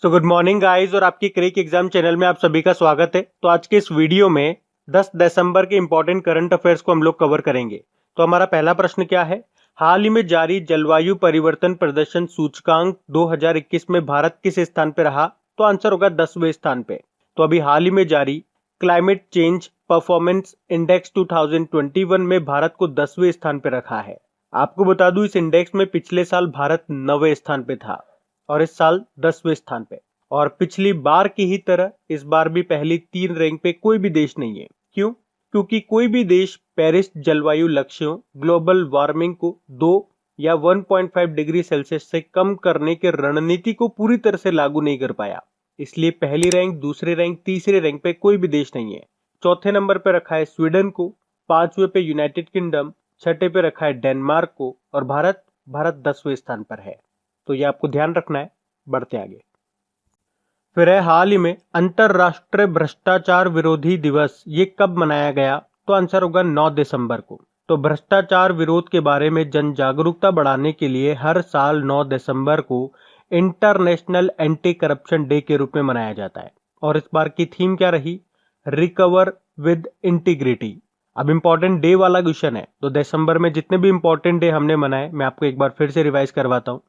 So good morning guys और आपकी क्रिक exam channel में आप सभी का स्वागत है। तो आज के इस वीडियो में 10 दिसंबर के इंपॉर्टेंट करंट अफेयर्स को हम लोग कवर करेंगे। तो हमारा पहला प्रश्न क्या है, हाल ही में जारी जलवायु परिवर्तन प्रदर्शन सूचकांक 2021 में भारत किस स्थान पे रहा? तो आंसर होगा 10वें स्थान पे। तो अभी हाल ही में जारी क्लाइमेट चेंज परफॉर्मेंस इंडेक्स 2021 में भारत को 10वें स्थान पे रखा है। आपको बता दूं, इस इंडेक्स में पिछले साल भारत 9वें स्थान पे था और इस साल 10वें स्थान पे। और पिछली बार की ही तरह इस बार भी पहली 3 रैंक पे कोई भी देश नहीं है। क्यों? क्योंकि कोई भी देश पेरिस जलवायु लक्ष्यों ग्लोबल वार्मिंग को 2 या 1.5 डिग्री सेल्सियस से कम करने की रणनीति को पूरी तरह से लागू नहीं कर पाया। इसलिए पहली रैंक, दूसरी रैंक, तीसरी रैंक पे कोई भी देश नहीं है। चौथे नंबर पे रखा है स्वीडन को, 5वें पे यूनाइटेड किंगडम, 6ठे पे रखा है डेनमार्क को और भारत 10वें स्थान पर है। तो ये आपको ध्यान रखना है। बढ़ते आगे। फिर है हाल ही में अंतरराष्ट्रीय भ्रष्टाचार विरोधी दिवस, ये कब मनाया गया? तो आंसर होगा 9 दिसंबर को। तो भ्रष्टाचार विरोध के बारे में जन जागरूकता बढ़ाने के लिए हर साल 9 दिसंबर को इंटरनेशनल एंटी करप्शन डे के रूप में मनाया जाता है। और इस बार की थीम क्या रही? Recover with integrity. अब इंपॉर्टेंट डे वाला क्वेश्चन है, तो दिसंबर में जितने भी इंपॉर्टेंट डे हमने मनाए मैं आपको एक बार फिर से रिवाइज करवाता हूं।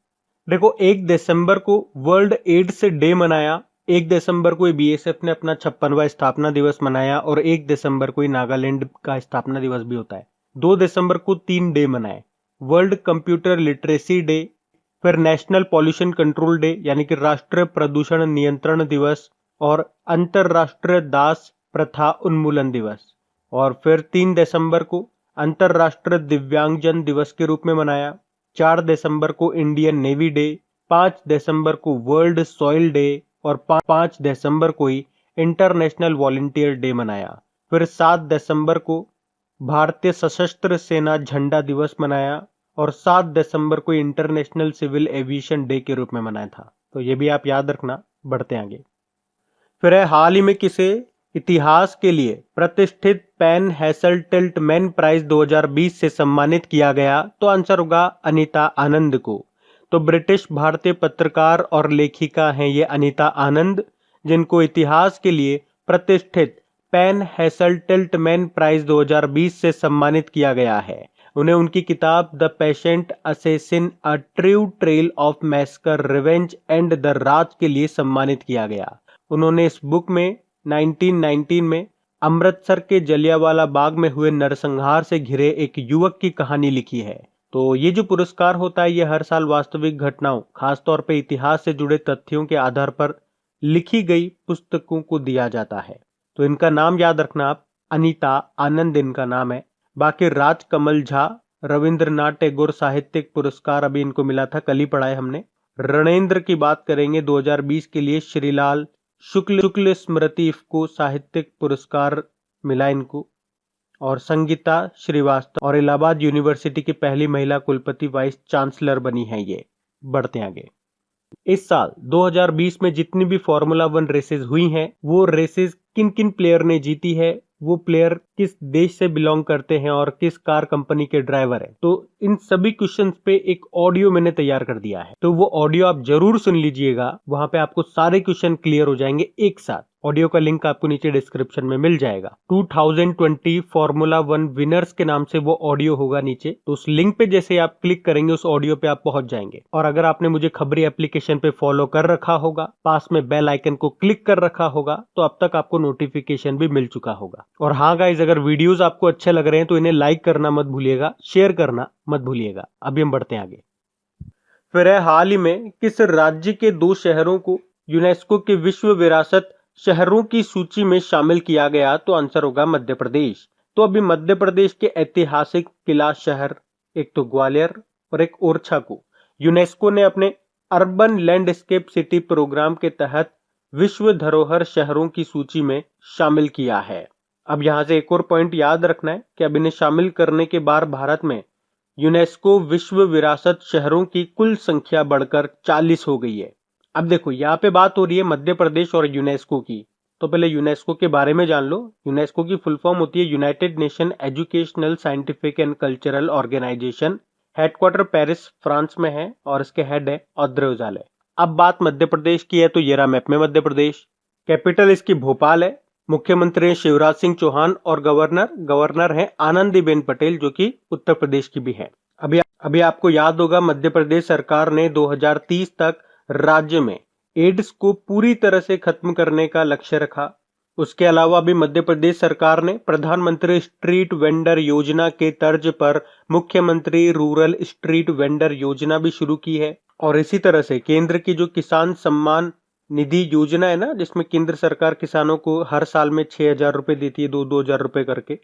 देखो, 1 दिसंबर को वर्ल्ड एड्स डे मनाया, 1 दिसंबर को बीएसएफ ने अपना 56वां स्थापना दिवस मनाया और 1 दिसंबर को नागालैंड का स्थापना दिवस भी होता है। 2 दिसंबर को 3 डे मनाए, वर्ल्ड कंप्यूटर लिटरेसी डे, फिर नेशनल पॉल्यूशन कंट्रोल डे यानी कि राष्ट्रीय प्रदूषण नियंत्रण दिवस और अंतरराष्ट्रीय दास प्रथा उन्मूलन दिवस। और फिर 3 दिसंबर को अंतरराष्ट्रीय दिव्यांगजन दिवस के रूप में मनाया, 4 दिसंबर को इंडियन नेवी डे, 5 दिसंबर को वर्ल्ड सॉइल डे और 5 दिसंबर को ही इंटरनेशनल वॉलंटियर डे मनाया। फिर 7 दिसंबर को भारतीय सशस्त्र सेना झंडा दिवस मनाया और 7 दिसंबर को इंटरनेशनल सिविल एविएशन डे के रूप में मनाया था। तो ये भी आप याद रखना। बढ़ते आगे। फिर है हाल ही में किसे इतिहास के लिए प्रतिष्ठित पेन हैसेल्टल्ट मैन प्राइज 2020 से सम्मानित किया गया? तो आंसर होगा अनीता आनंद को। तो ब्रिटिश भारतीय पत्रकार और लेखिका हैं ये अनीता आनंद, जिनको इतिहास के लिए प्रतिष्ठित पेन हैसेल्टल्ट मैन प्राइज 2020 से सम्मानित किया गया है। उन्हें उनकी किताब the patient assassin a true tale of massacre revenge and the Raj के लिए सम्मानित किया गया। उन्होंने इस बुक में 1919 में अमृतसर के जलियांवाला बाग में हुए नरसंहार से घिरे एक युवक की कहानी लिखी है। तो ये जो पुरस्कार होता है ये हर साल वास्तविक घटनाओं, खासतौर पे इतिहास से जुड़े तथ्यों के आधार पर लिखी गई पुस्तकों को दिया जाता है। तो इनका नाम याद रखना आप, अनीता आनंद इनका नाम है। बाकी राजकमल झा, रविंद्रनाथ टैगोर साहित्यिक पुरस्कार अभी इनको मिला था, कल ही पढ़ा है हमने। रणेंद्र की बात करेंगे 2020 के लिए श्रीलाल शुक्ल स्मृति को साहित्यिक पुरस्कार मिला इनको। और संगीता श्रीवास्तव और इलाहाबाद यूनिवर्सिटी की पहली महिला कुलपति वाइस चांसलर बनी है ये। बढ़ते आगे। इस साल 2020 में जितनी भी फॉर्मूला 1 रेसेस हुई हैं वो रेसेस किन किन प्लेयर ने जीती है, वो प्लेयर किस देश से बिलोंग करते हैं और किस कार कंपनी के ड्राइवर है, तो इन सभी क्वेश्चंस पे एक ऑडियो मैंने तैयार कर दिया है। तो वो ऑडियो आप जरूर सुन लीजिएगा, वहां पे आपको सारे क्वेश्चन क्लियर हो जाएंगे एक साथ। ऑडियो का लिंक आपको नीचे डिस्क्रिप्शन में मिल जाएगा। 2020 फॉर्मूला 1 विनर्स के नाम से वो ऑडियो होगा नीचे, तो उस लिंक पे जैसे आप क्लिक करेंगे उस ऑडियो पे आप पहुंच जाएंगे। और अगर आपने मुझे खबरी एप्लीकेशन पे फॉलो कर रखा होगा, पास में बेल आइकन को क्लिक कर रखा होगा, तो अब तक आपको नोटिफिकेशन भी मिल चुका होगा। और हाँ गाइज, अगर वीडियोस आपको अच्छे लग रहे हैं तो इन्हें लाइक करना मत भूलिएगा, शेयर करना मत भूलिएगा। अभी हम बढ़ते हैं आगे। फिर है हाल ही में किस राज्य के 2 शहरों को यूनेस्को के विश्व विरासत शहरों की सूची में शामिल किया गया? तो आंसर होगा मध्य प्रदेश। तो अभी मध्य प्रदेश के ऐतिहासिक किला शहर, एक तो ग्वालियर और एक ओरछा को यूनेस्को ने अपने अर्बन लैंडस्केप सिटी प्रोग्राम के तहत विश्व धरोहर शहरों की सूची में शामिल किया है। अब यहां से एक और पॉइंट याद रखना है कि अब इन्हें शामिल करने के बाद भारत में यूनेस्को विश्व विरासत शहरों की कुल संख्या बढ़कर 40 हो गई है। अब देखो, यहाँ पे बात हो रही है मध्य प्रदेश और यूनेस्को की, तो पहले यूनेस्को के बारे में जान लो। यूनेस्को की फुल फॉर्म होती है United Nation Educational Scientific and Cultural Organisation. Headquarter Paris France में है और इसके हेड है ऑद्रे ओजाले। अब बात मध्य प्रदेश की है तो ये रहा मैप में मध्य प्रदेश। कैपिटल इसकी भोपाल है। मुख्यमंत्री हैं शिवराज सिंह चौहान और गवर्नर हैं आनंदीबेन पटेल जो कि उत्तर प्रदेश की भी है। अभी आपको याद होगा मध्य प्रदेश सरकार ने 2030 तक राज्य में एड्स को पूरी तरह से खत्म करने का लक्ष्य रखा। उसके अलावा अभी मध्य प्रदेश सरकार ने प्रधानमंत्री स्ट्रीट वेंडर योजना के तर्ज पर मुख्यमंत्री रूरल स्ट्रीट वेंडर योजना भी शुरू की है। और इसी तरह से केंद्र की जो किसान सम्मान निधि योजना है ना, जिसमें केंद्र सरकार किसानों को हर साल में 6,000 रुपए देती है, 2,000 रुपए करके,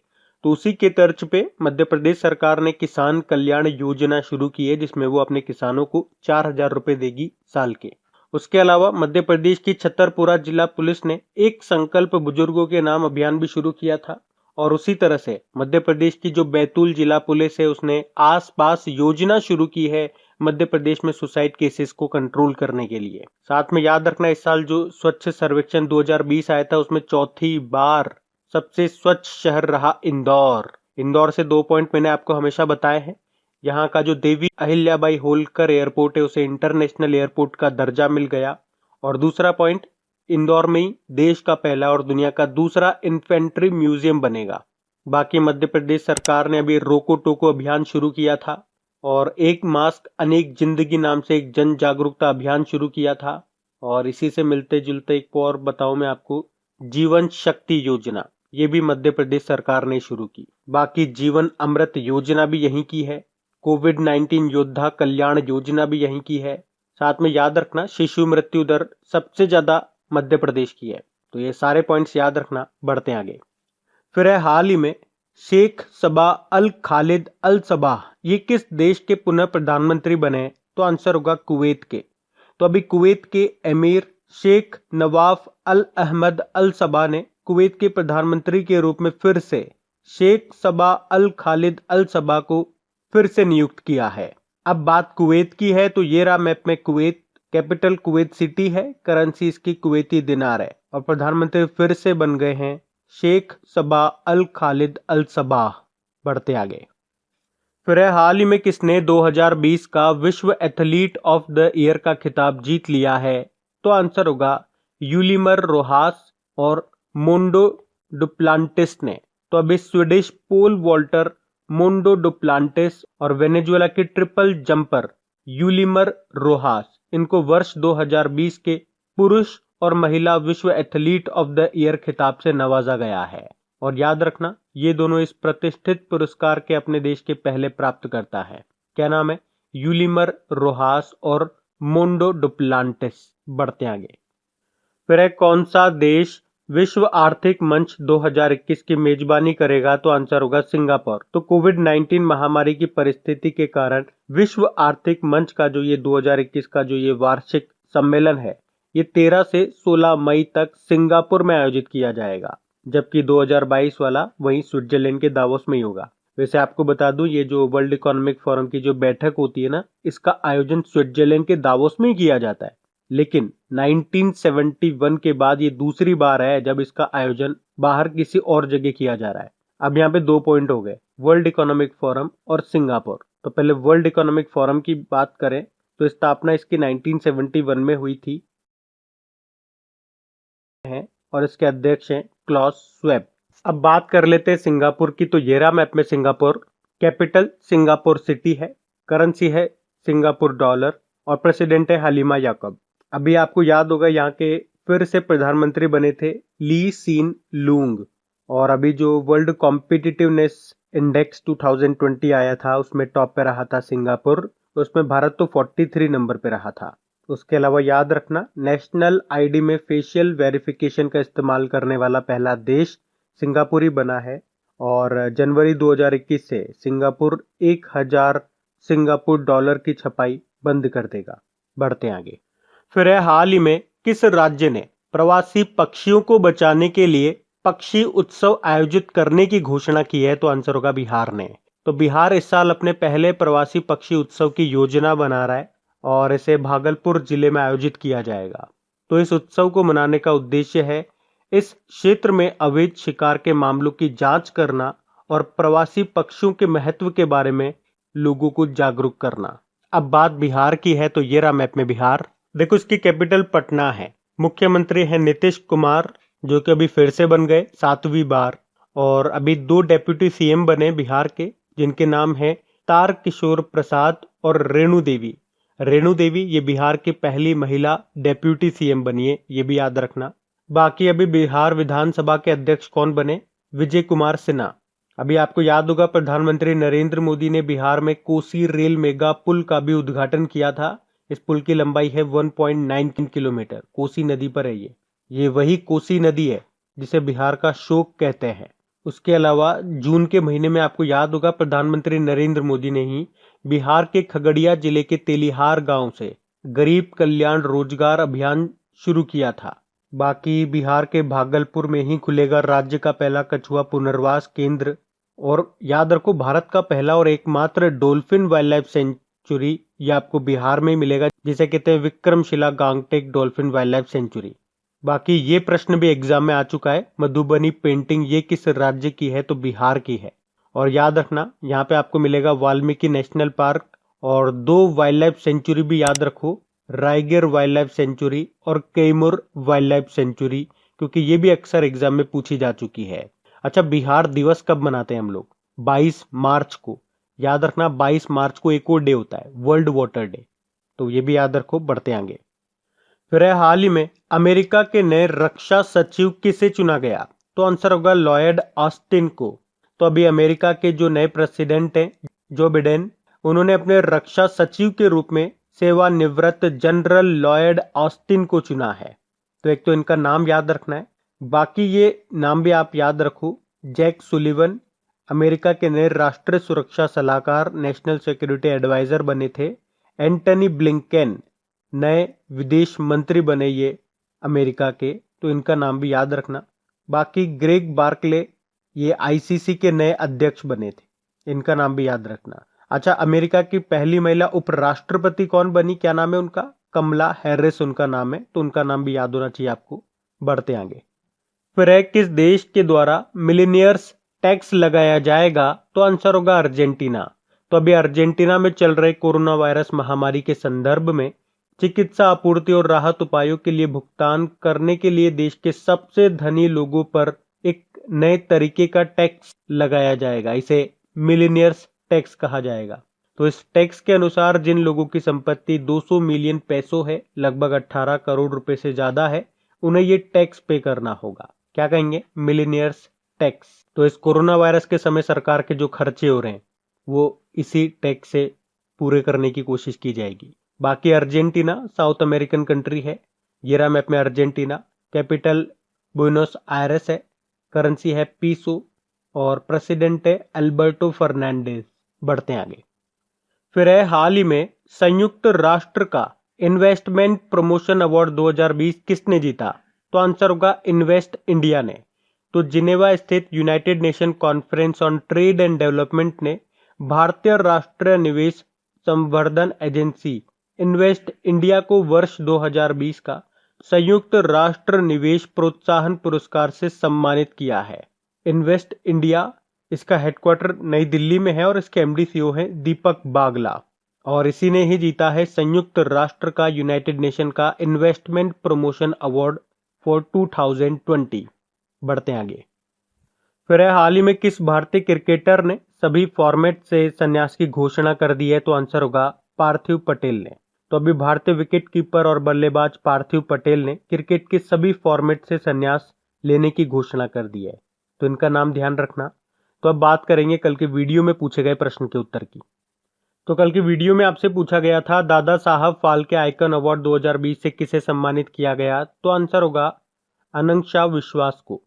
तो उसी के तर्ज पे मध्य प्रदेश सरकार ने किसान कल्याण योजना शुरू की है, जिसमें वो अपने किसानों को 4,000 रुपए देगी साल के। उसके अलावा मध्य प्रदेश की छतरपुरा जिला पुलिस ने एक संकल्प बुजुर्गों के नाम अभियान भी शुरू किया था। और उसी तरह से मध्य प्रदेश की जो बैतूल जिला पुलिस है उसने आस पास योजना शुरू की है मध्य प्रदेश में सुसाइड केसेस को कंट्रोल करने के लिए। साथ में याद रखना इस साल जो स्वच्छ सर्वेक्षण 2020 आया था उसमें चौथी बार सबसे स्वच्छ शहर रहा इंदौर। इंदौर से 2 पॉइंट मैंने आपको हमेशा बताए हैं। यहाँ का जो देवी अहिल्याबाई होलकर एयरपोर्ट है उसे इंटरनेशनल एयरपोर्ट का दर्जा मिल गया। और दूसरा पॉइंट, इंदौर में ही देश का पहला और दुनिया का दूसरा इन्फेंट्री म्यूजियम बनेगा। बाकी मध्य प्रदेश सरकार ने अभी रोको टोको अभियान शुरू किया था और एक मास्क अनेक जिंदगी नाम से एक जन जागरूकता अभियान शुरू किया था। और इसी से मिलते जुलते एक और बताऊं मैं आपको, जीवन शक्ति योजना, ये भी मध्य प्रदेश सरकार ने शुरू की। बाकी जीवन अमृत योजना भी यहीं की है। कोविड-19 योद्धा कल्याण योजना भी यहीं की है। साथ में याद रखना शिशु मृत्यु दर सबसे ज्यादा मध्य प्रदेश की है। तो ये सारे पॉइंट्स याद रखना। बढ़ते आगे। फिर है हाल ही में शेख सबा अल खालिद अल सबाह, ये किस देश के पुनः प्रधानमंत्री बने? तो आंसर होगा कुवैत के। तो अभी कुवैत के एमीर शेख नवाफ अल अहमद अल सबा ने कुवैत के प्रधानमंत्री के रूप में फिर से शेख सबा अल खालिद अल सबा को फिर से नियुक्त किया है। अब बात कुवैत की है तो ये रहा मैप में कुवैत। कैपिटल कुवैत सिटी है, करेंसी इसकी कुवैती दिनार है और प्रधानमंत्री फिर से बन गए हैं शेख सबा अल खालिद अल सबाह। बढ़ते आगे। फिर है हाल ही में किसने 2020 का विश्व एथलीट ऑफ द ईयर का खिताब जीत लिया है? तो आंसर होगा यूलिमर रोहास और मोंडो डुप्लांटिस ने। तो अभी Swedish pole vaulter Mondo Duplantis और वेनेजुएला के ट्रिपल जंपर यूलिमर रोहास, इनको वर्ष 2020 के पुरुष और महिला विश्व एथलीट ऑफ द ईयर खिताब से नवाजा गया है। और याद रखना ये दोनों इस प्रतिष्ठित पुरस्कार के अपने देश के पहले प्राप्तकर्ता है। क्या नाम है? यूलिमर रोहास और मोंडो डुप्लांटिस। बढ़ते आगे। फिर है कौन सा देश विश्व आर्थिक मंच 2021 की मेजबानी करेगा? तो आंसर होगा सिंगापुर। तो कोविड-19 महामारी की परिस्थिति के कारण विश्व आर्थिक मंच का जो ये 2021 का जो ये वार्षिक सम्मेलन है, ये 13 से 16 मई तक सिंगापुर में आयोजित किया जाएगा, जबकि 2022 वाला वहीं स्विट्जरलैंड के दावोस में ही होगा। वैसे आपको बता दूं ये जो वर्ल्ड इकोनॉमिक फोरम की जो बैठक होती है ना, इसका आयोजन स्विट्जरलैंड के दावोस में ही किया जाता है। लेकिन 1971 के बाद ये दूसरी बार है जब इसका आयोजन बाहर किसी और जगह किया जा रहा है। अब यहाँ पे 2 पॉइंट हो गए, वर्ल्ड इकोनॉमिक फोरम और सिंगापुर। तो पहले वर्ल्ड इकोनॉमिक फोरम की बात करें तो स्थापना इसकी 1971 में हुई थी और इसके अध्यक्ष हैं क्लॉस स्वेब। अब बात कर लेते हैं सिंगापुर की। तो ये रहा मैप में सिंगापुर। कैपिटल सिंगापुर सिटी है, करेंसी है सिंगापुर डॉलर और प्रेसिडेंट है हलीमा याकूब। अभी आपको याद होगा यहाँ के फिर से प्रधानमंत्री बने थे ली सीन लूंग। और अभी जो वर्ल्ड कॉम्पिटिटिवनेस इंडेक्स 2020 आया था उसमें टॉप पे रहा था सिंगापुर, उसमें भारत तो 43 नंबर पे रहा था। उसके अलावा याद रखना नेशनल आईडी में फेशियल वेरिफिकेशन का इस्तेमाल करने वाला पहला देश सिंगापुर ही बना है। और जनवरी 2021 से सिंगापुर 1000 सिंगापुर डॉलर की छपाई बंद कर देगा। बढ़ते आगे। फिर है हाल ही में किस राज्य ने प्रवासी पक्षियों को बचाने के लिए पक्षी उत्सव आयोजित करने की घोषणा की है? तो आंसर होगा बिहार ने। तो बिहार इस साल अपने पहले प्रवासी पक्षी उत्सव की योजना बना रहा है और इसे भागलपुर जिले में आयोजित किया जाएगा। तो इस उत्सव को मनाने का उद्देश्य है इस क्षेत्र में अवैध शिकार के मामलों की जांच करना और प्रवासी पक्षियों के महत्व के बारे में लोगों को जागरूक करना। अब बात बिहार की है तो ये रहा मैप में बिहार। देखो इसकी कैपिटल पटना है। मुख्यमंत्री है नीतीश कुमार, जो कि अभी फिर से बन गए 7वीं बार। और अभी 2 डेप्यूटी सीएम बने बिहार के, जिनके नाम है तारकिशोर प्रसाद और रेणु देवी। रेणु देवी ये बिहार की पहली महिला डेप्यूटी सीएम बनी है, ये भी याद रखना। बाकी अभी बिहार विधानसभा के अध्यक्ष कौन बने? विजय कुमार सिन्हा। अभी आपको याद होगा प्रधानमंत्री नरेंद्र मोदी ने बिहार में कोसी रेल मेगा पुल का भी उद्घाटन किया था। इस पुल की लंबाई है 1.9 किलोमीटर, कोसी नदी पर है ये वही कोसी नदी है जिसे बिहार का शोक कहते हैं। उसके अलावा जून के महीने में आपको याद होगा प्रधानमंत्री नरेंद्र मोदी ने ही बिहार के खगड़िया जिले के तेलिहार गांव से गरीब कल्याण रोजगार अभियान शुरू किया था। बाकी बिहार के भागलपुर में ही खुलेगा राज्य का पहला कछुआ पुनर्वास केंद्र। और याद रखो भारत का पहला और एकमात्र डॉल्फिन वाइल्ड लाइफ सेंचुरी ये आपको बिहार में ही मिलेगा, जिसे कहते हैं Vikramshila Gangetic dolphin wild life sanctuary. बाकी ये प्रश्न भी एग्जाम में आ चुका है, मधुबनी पेंटिंग ये किस राज्य की है? तो बिहार की है। और याद रखना यहाँ पे आपको मिलेगा वाल्मीकि नेशनल पार्क और 2 वाइल्ड लाइफ सेंचुरी भी याद रखो, रायगढ़ वाइल्ड लाइफ सेंचुरी और कैमूर वाइल्ड लाइफ सेंचुरी, क्योंकि ये भी अक्सर एग्जाम में पूछी जा चुकी है। अच्छा, बिहार दिवस कब मनाते हैं हम लोग? 22 मार्च को। याद रखना 22 मार्च को एक और डे होता है, वर्ल्ड वाटर डे, तो ये भी याद रखो। बढ़ते आगे। फिर हाल ही में अमेरिका के नए रक्षा सचिव किसे चुना गया? तो आंसर होगा लॉयड ऑस्टिन को। तो अभी अमेरिका के जो नए प्रेसिडेंट हैं जो बिडेन, उन्होंने अपने रक्षा सचिव के रूप में सेवानिवृत्त जनरल लॉयड ऑस्टिन को चुना है। तो एक तो इनका नाम याद रखना है, बाकी ये नाम भी आप याद रखो। जैक सुलिवन अमेरिका के नए राष्ट्रीय सुरक्षा सलाहकार नेशनल सिक्योरिटी एडवाइजर बने थे। एंटनी ब्लिंकेन नए विदेश मंत्री बने ये अमेरिका के, तो इनका नाम भी याद रखना। बाकी ग्रेग बार्कले ये आईसीसी के नए अध्यक्ष बने थे, इनका नाम भी याद रखना। अच्छा, अमेरिका की पहली महिला उपराष्ट्रपति कौन बनी? क्या नाम है उनका? कमला हैरिस उनका नाम है, तो उनका नाम भी याद होना चाहिए आपको। बढ़ते आगे। फिर है किस देश के द्वारा मिलीनियर्स टैक्स लगाया जाएगा? तो आंसर होगा अर्जेंटीना। तो अभी अर्जेंटीना में चल रहे कोरोना वायरस महामारी के संदर्भ में चिकित्सा आपूर्ति और राहत उपायों के लिए भुगतान करने के लिए देश के सबसे धनी लोगों पर एक नए तरीके का टैक्स लगाया जाएगा। इसे मिलीनियर्स टैक्स कहा जाएगा। तो इस टैक्स के अनुसार जिन लोगों की संपत्ति 200 मिलियन पैसों है, लगभग 18 करोड़ रुपए से ज्यादा है, उन्हें ये टैक्स पे करना होगा। क्या कहेंगे? Millionaires tax. तो इस कोरोना वायरस के समय सरकार के जो खर्चे हो रहे हैं वो इसी टैक्स से पूरे करने की कोशिश की जाएगी। बाकी अर्जेंटीना साउथ अमेरिकन कंट्री है, ये रहा मैप में अर्जेंटीना। कैपिटल बुएनोस आयरेस है, करेंसी है पीसो और प्रेसिडेंट है अल्बर्टो फर्नांडिस। बढ़ते हैं आगे। फिर है हाल ही में संयुक्त राष्ट्र का इन्वेस्टमेंट प्रमोशन अवार्ड 2020 किसने जीता? तो आंसर होगा इन्वेस्ट इंडिया ने। तो जिनेवा स्थित United nation conference on trade and development ने भारतीय राष्ट्रीय निवेश संवर्धन एजेंसी इन्वेस्ट इंडिया को वर्ष 2020 का संयुक्त राष्ट्र निवेश प्रोत्साहन पुरस्कार से सम्मानित किया है। इन्वेस्ट इंडिया, इसका हेडक्वार्टर नई दिल्ली में है और इसके एमडी सीईओ हैं दीपक बागला, और इसी ने ही जीता है संयुक्त राष्ट्र का यूनाइटेड नेशन का इन्वेस्टमेंट प्रमोशन अवार्ड फॉर 2020। बढ़ते हैं आगे। फिर है हाल ही में किस भारतीय क्रिकेटर ने सभी फॉर्मेट से संन्यास की घोषणा कर दी है? तो आंसर होगा पार्थिव पटेल ने। तो अभी भारतीय विकेट कीपर और बल्लेबाज पार्थिव पटेल ने क्रिकेट के सभी फॉर्मेट से संन्यास लेने की घोषणा कर दी है, तो इनका नाम ध्यान रखना। तो अब बात करेंगे कल के वीडियो में पूछे गए प्रश्न के उत्तर की। तो कल की वीडियो में आपसे पूछा गया था दादा साहब फाल्के आइकन अवार्ड 2020 से किसे सम्मानित किया गया? तो आंसर होगा अनंत शाह विश्वास को।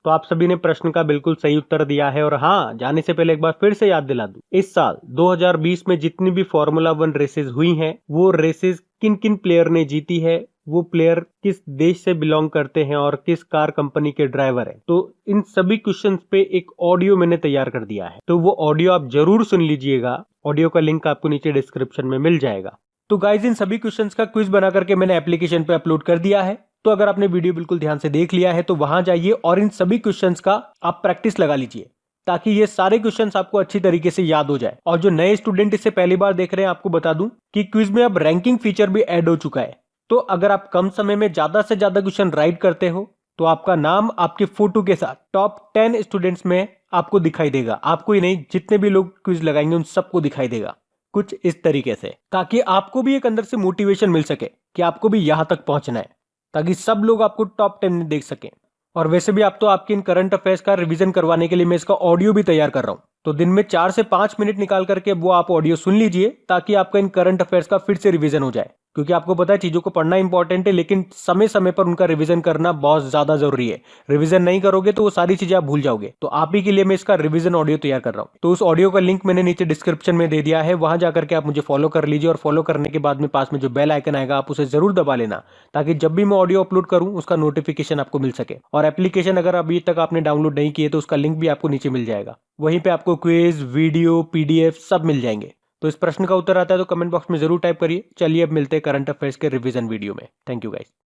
तो आप सभी ने प्रश्न का बिल्कुल सही उत्तर दिया है। और हाँ, जाने से पहले एक बार फिर से याद दिला दूं, इस साल 2020 में जितनी भी फॉर्मूला 1 रेसेस हुई हैं, वो रेसेस किन किन प्लेयर ने जीती है, वो प्लेयर किस देश से बिलोंग करते हैं और किस कार कंपनी के ड्राइवर हैं। तो इन सभी क्वेश्चंस पे एक ऑडियो मैंने तैयार कर दिया है, तो वो ऑडियो आप जरूर सुन लीजिएगा। ऑडियो का लिंक आपको नीचे डिस्क्रिप्शन में मिल जाएगा। तो गाइज, इन सभी क्वेश्चंस का क्विज बना करके मैंने एप्लीकेशन पे अपलोड कर दिया है। तो अगर आपने वीडियो बिल्कुल ध्यान से देख लिया है तो वहां जाइए और इन सभी क्वेश्चंस का आप प्रैक्टिस लगा लीजिए, ताकि ये सारे क्वेश्चंस आपको अच्छी तरीके से याद हो जाए। और जो नए स्टूडेंट इससे पहली बार देख रहे हैं, आपको बता दूं कि क्विज में अब रैंकिंग फीचर भी ऐड हो चुका है। तो अगर आप कम समय में ज्यादा से ज्यादा क्वेश्चन राइट करते हो तो आपका नाम आपके फोटो के साथ टॉप 10 स्टूडेंट्स में आपको दिखाई देगा। आपको ही नहीं, जितने भी लोग क्विज लगाएंगे उन सबको दिखाई देगा। कुछ इस तरीके से, ताकि आपको भी एक अंदर से मोटिवेशन मिल सके कि आपको भी यहां तक पहुंचना है, ताकि सब लोग आपको टॉप 10 में देख सकें। और वैसे भी आप तो आपके इन करंट अफेयर्स का रिवीजन करवाने के लिए मैं इसका ऑडियो भी तैयार कर रहा हूं। तो दिन में 4 से 5 मिनट निकाल करके वो आप ऑडियो सुन लीजिए, ताकि आपका इन करंट अफेयर्स का फिर से रिवीजन हो जाए। क्योंकि आपको पता है चीजों को पढ़ना इंपॉर्टेंट है, लेकिन समय समय पर उनका रिवीजन करना बहुत ज्यादा जरूरी है। रिवीजन नहीं करोगे तो वो सारी चीजें आप भूल जाओगे। तो आप ही के लिए मैं इसका रिवीजन ऑडियो तैयार कर रहा हूं। तो उस ऑडियो का लिंक मैंने नीचे डिस्क्रिप्शन में दे दिया है, वहां जाकर के आप मुझे फॉलो कर लीजिए। और फॉलो करने के बाद में पास में जो बेल आइकन आएगा आप उसे जरूर दबा लेना, ताकि जब भी मैं ऑडियो अपलोड करूं उसका नोटिफिकेशन आपको मिल सके। और एप्लीकेशन अगर अभी तक आपने डाउनलोड नहीं किए तो उसका लिंक भी आपको नीचे मिल जाएगा। वहीं पे आपको क्विज, वीडियो, पीडीएफ सब मिल जाएंगे। तो इस प्रश्न का उत्तर आता है तो कमेंट बॉक्स में जरूर टाइप करिए। चलिए अब मिलते हैं करंट अफेयर्स के रिवीजन वीडियो में। Thank you guys.